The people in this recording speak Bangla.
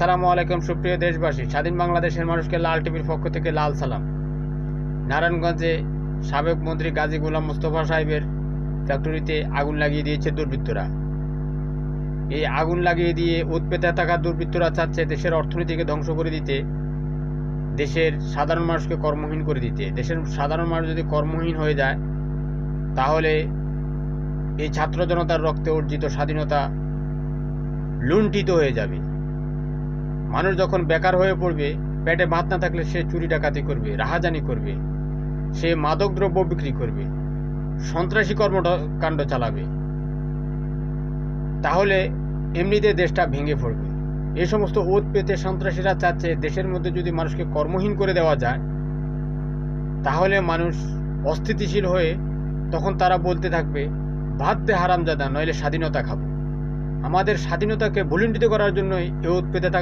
আসসালামু আলাইকুম সুপ্রিয় দেশবাসী। স্বাধীন বাংলাদেশের মানুষকে লাল টিভির পক্ষ থেকে লাল সালাম। নারায়ণগঞ্জে সাবেক মন্ত্রী গাজী গোলাম মোস্তফা সাহেবের ফ্যাক্টরিতে আগুন লাগিয়ে দিয়েছে দুর্বৃত্তরা। এই আগুন লাগিয়ে দিয়ে উৎপেতে থাকা দুর্বৃত্তরা চাচ্ছে দেশের অর্থনীতিকে ধ্বংস করে দিতে, দেশের সাধারণ মানুষকে কর্মহীন করে দিতে। দেশের সাধারণ মানুষ যদি কর্মহীন হয়ে যায়, তাহলে এই ছাত্র জনতার রক্তে অর্জিত স্বাধীনতা লুণ্ঠিত হয়ে যাবে। মানুষ যখন বেকার হয়ে পড়বে, পেটে ভাত না থাকলে সে চুরি ডাকাতি করবে, রাহাজানি করবে, সে মাদকদ্রব্য বিক্রি করবে, সন্ত্রাসী কর্মকাণ্ড চালাবে, তাহলে এমনিতে দেশটা ভেঙে পড়বে। এই সমস্ত ওত পেতে সন্ত্রাসীরা চাচ্ছে দেশের মধ্যে যদি মানুষকে কর্মহীন করে দেওয়া যায়, তাহলে মানুষ অস্থিতিশীল হয়ে তখন তারা বলতে থাকবে, ভাত দে হারামজাদা, নইলে স্বাধীনতা খাবো। আমাদের স্বাধীনতাকে ভুলুণ্ঠিত করার জন্যই এ ওত পেতে